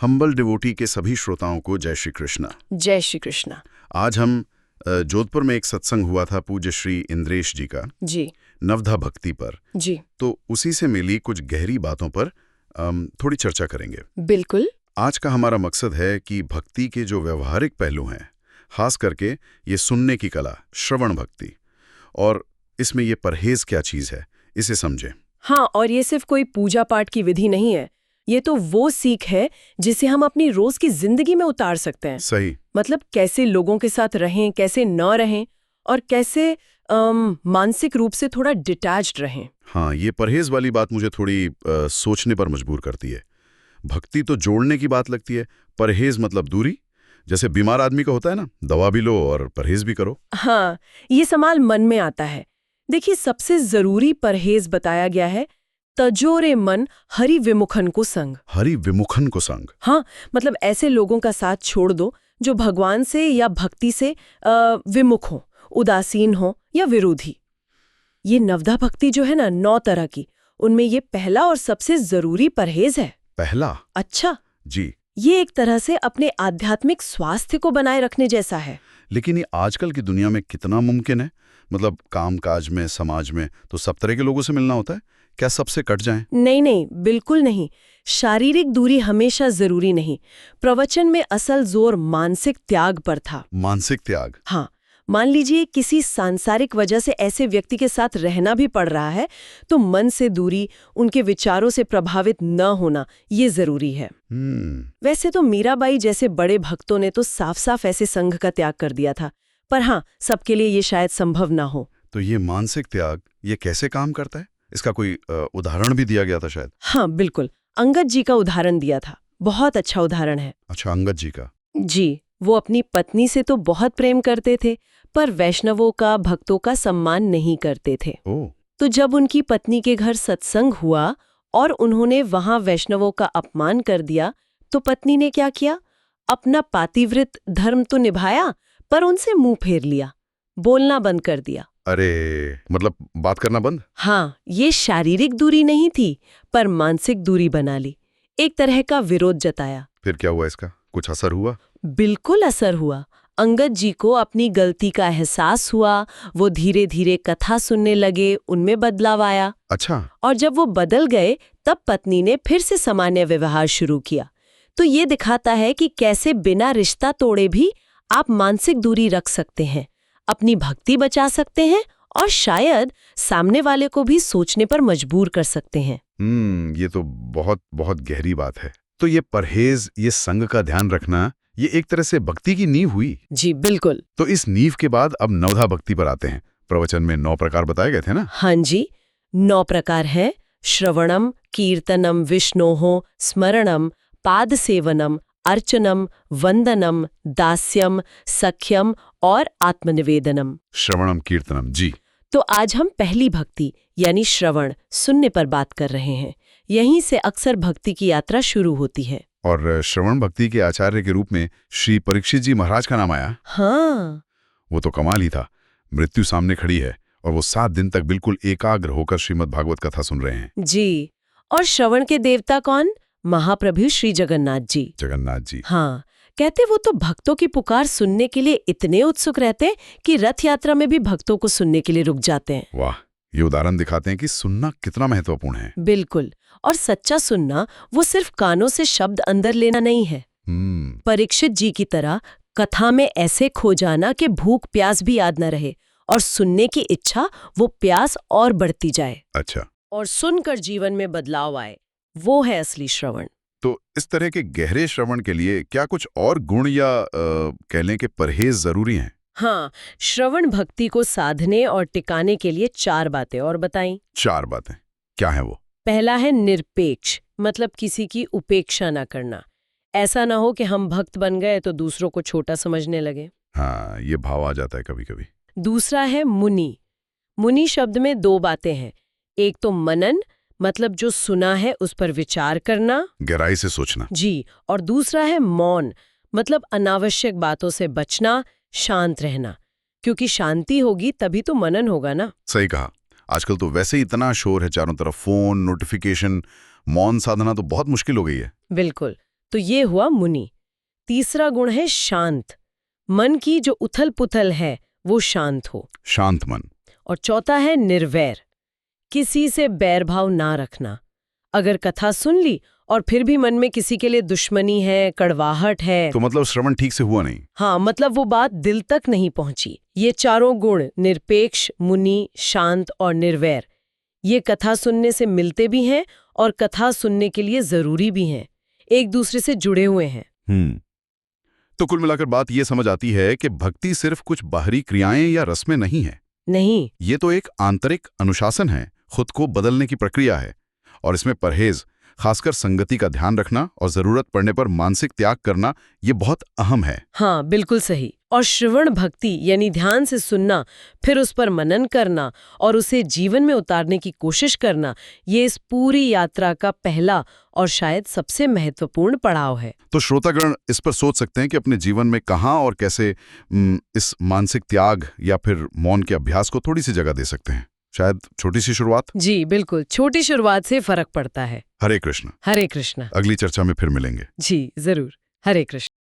Humble devotee के सभी श्रोताओं को जय श्री कृष्णा। जय श्री कृष्णा। आज हम जोधपुर में एक सत्संग हुआ था पूज्य श्री इंद्रेश जी का जी नवधा भक्ति पर। जी तो उसी से मिली कुछ गहरी बातों पर थोड़ी चर्चा करेंगे। बिल्कुल। आज का हमारा मकसद है कि भक्ति के जो व्यवहारिक पहलू हैं, खास करके ये सुनने की कला, श्रवण भक्ति, और इसमें ये परहेज क्या चीज़ है, इसे समझें। हाँ, और ये सिर्फ कोई पूजा पाठ की विधि नहीं है, ये तो वो सीख है जिसे हम अपनी रोज की जिंदगी में उतार सकते हैं। सही। मतलब कैसे लोगों के साथ रहें, कैसे न रहें, और कैसे मानसिक रूप से थोड़ा डिटैच्ड रहें। हाँ, ये परहेज वाली बात मुझे थोड़ी सोचने पर मजबूर करती है। भक्ति तो जोड़ने की बात लगती है, परहेज मतलब दूरी। जैसे बीमार आदमी का होता है ना, दवा भी लो और परहेज भी करो। हाँ, ये सवाल मन में आता है। देखिए, सबसे जरूरी परहेज बताया गया है, तजोरे मन हरि विमुखन को संग। हरि विमुखन को संग। हाँ, मतलब ऐसे लोगों का साथ छोड़ दो जो भगवान से या भक्ति से विमुख हो, उदासीन हो या विरोधी। ये नवधा भक्ति जो है ना, 9 तरह की, उनमें ये पहला और सबसे जरूरी परहेज है। पहला? अच्छा जी। ये एक तरह से अपने आध्यात्मिक स्वास्थ्य को बनाए रखने जैसा है। लेकिन ये आजकल की दुनिया में कितना मुमकिन है? मतलब कामकाज में, समाज में तो सब तरह के लोगों से मिलना होता है, क्या सबसे कट जाएं? नहीं, बिल्कुल नहीं। शारीरिक दूरी हमेशा जरूरी नहीं। प्रवचन में असल जोर मानसिक त्याग पर था। मानसिक त्याग? हाँ, मान लीजिए किसी सांसारिक वजह से ऐसे व्यक्ति के साथ रहना भी पड़ रहा है, तो मन से दूरी, उनके विचारों से प्रभावित न होना, ये जरूरी है। वैसे तो मीराबाई जैसे बड़े भक्तों ने तो साफ साफ ऐसे संघ का त्याग कर दिया था, पर हाँ, सबके लिए ये शायद संभव ना हो। तो ये मानसिक त्याग, ये कैसे काम करता है? इसका कोई उदाहरण भी दिया गया था शायद? हाँ, बिल्कुल। अंगद जी का उदाहरण दिया था, बहुत अच्छा उदाहरण है। अच्छा, अंगद जी का? जी, वो अपनी पत्नी से तो बहुत प्रेम करते थे, पर वैष्णवों का, भक्तों का सम्मान नहीं करते थे। तो जब उनकी पत्नी के घर सत्संग हुआ और उन्होंने वहां वैष्णवों का अपमान कर दिया, तो पत्नी ने क्या किया? अपना पातिव्रत धर्म तो निभाया, पर उनसे मुंह फेर लिया, बोलना बंद कर दिया। अरे, मतलब बात करना बंद? हाँ, ये शारीरिक दूरी नहीं थी, पर मानसिक दूरी बना ली, एक तरह का विरोध जताया। फिर क्या हुआ इसका? कुछ असर हुआ? बिल्कुल असर हुआ। अंगद जी को अपनी गलती का एहसास हुआ, वो धीरे धीरे कथा सुनने लगे, उनमें बदलाव आया। अच्छा। और जब वो बदल गए, तब पत्नी ने फिर से सामान्य व्यवहार शुरू किया। तो ये दिखाता है कि कैसे बिना रिश्ता तोड़े भी आप मानसिक दूरी रख सकते हैं, अपनी भक्ति बचा सकते हैं, और शायद सामने वाले को भी सोचने पर मजबूर कर सकते हैं। ये तो बहुत बहुत गहरी बात है। तो ये परहेज, ये संग का ध्यान रखना, ये एक तरह से भक्ति की नींव हुई। जी बिल्कुल। तो इस नींव के बाद अब नवधा भक्ति पर आते हैं। प्रवचन में 9 प्रकार बताए गए थे ना? हाँ जी, 9 प्रकार हैं। श्रवणम, कीर्तनम, विष्णोः स्मरणम, पाद सेवनम, अर्चनम, वंदनम, दास्यम, सख्यम और आत्मनिवेदनम। श्रवणम, कीर्तनम, जी। तो आज हम पहली भक्ति यानी श्रवण, सुनने पर बात कर रहे हैं। यहीं से अक्सर भक्ति की यात्रा शुरू होती है। और श्रवण भक्ति के आचार्य के रूप में श्री परीक्षित जी महाराज का नाम आया। हाँ, वो तो कमाल ही था। मृत्यु सामने खड़ी है और वो 7 दिन तक बिल्कुल एकाग्र होकर श्रीमद् भागवत कथा सुन रहे हैं। जी। और श्रवण के देवता कौन? महाप्रभु श्री जगन्नाथ जी। जगन्नाथ जी। हाँ, कहते वो तो भक्तों की पुकार सुनने के लिए इतने उत्सुक रहते कि रथ यात्रा में भी भक्तों को सुनने के लिए रुक जाते हैं। वाह, ये उदाहरण दिखाते हैं कि सुनना कितना महत्वपूर्ण है। बिल्कुल। और सच्चा सुनना वो सिर्फ कानों से शब्द अंदर लेना नहीं है। परीक्षित जी की तरह कथा में ऐसे खो जाना कि भूख प्यास भी याद न रहे, और सुनने की इच्छा, वो प्यास और बढ़ती जाए। अच्छा। और सुनकर जीवन में बदलाव आए, वो है असली श्रवण। तो इस तरह के गहरे श्रवण के लिए क्या कुछ और गुण या कह लें कि परहेज जरूरी हैं? हाँ, श्रवण भक्ति को साधने और टिकाने के लिए 4 बातें और बताई। 4 बातें क्या है वो? पहला है निरपेक्ष, मतलब किसी की उपेक्षा ना करना। ऐसा ना हो कि हम भक्त बन गए तो दूसरों को छोटा समझने लगे। हाँ, ये भाव आ जाता है कभी कभी। दूसरा है मुनि। मुनि शब्द में 2 बातें हैं। एक तो मनन, मतलब जो सुना है उस पर विचार करना, गहराई से सोचना। जी। और दूसरा है मौन, मतलब अनावश्यक बातों से बचना, शांत रहना, क्योंकि शांति होगी तभी तो मनन होगा ना। सही कहा। आजकल तो वैसे ही इतना शोर है चारों तरफ, फोन, नोटिफिकेशन, मौन साधना तो बहुत मुश्किल हो गई है। बिल्कुल। तो ये हुआ मुनि। तीसरा गुण है शांत। मन की जो उथल पुथल है वो शांत हो। शांत मन। और चौथा है निर्वैर। किसी से बैर भाव ना रखना। अगर कथा सुन ली और फिर भी मन में किसी के लिए दुश्मनी है, कड़वाहट है, तो मतलब श्रवण ठीक से हुआ नहीं। हाँ, मतलब वो बात दिल तक नहीं पहुंची। ये चारों गुण, निरपेक्ष, मुनि, शांत और निर्वैर, ये कथा सुनने से मिलते भी हैं और कथा सुनने के लिए जरूरी भी हैं, एक दूसरे से जुड़े हुए हैं। तो कुल मिलाकर बात ये समझ आती है कि भक्ति सिर्फ कुछ बाहरी क्रियाएं या रस्में नहीं है। नहीं, ये तो एक आंतरिक अनुशासन है, खुद को बदलने की प्रक्रिया है। और इसमें परहेज, खासकर संगति का ध्यान रखना और जरूरत पड़ने पर मानसिक त्याग करना, ये बहुत अहम है। हाँ, बिल्कुल सही। और श्रवण भक्ति यानी ध्यान से सुनना, फिर उस पर मनन करना और उसे जीवन में उतारने की कोशिश करना, ये इस पूरी यात्रा का पहला और शायद सबसे महत्वपूर्ण पड़ाव है। तो श्रोतागण इस पर सोच सकते हैं कि अपने जीवन में कहाँ और कैसे इस मानसिक त्याग या फिर मौन के अभ्यास को थोड़ी सी जगह दे सकते हैं। शायद छोटी सी शुरुआत। जी बिल्कुल, छोटी शुरुआत से फर्क पड़ता है। हरे कृष्ण। हरे कृष्ण। अगली चर्चा में फिर मिलेंगे। जी जरूर। हरे कृष्ण।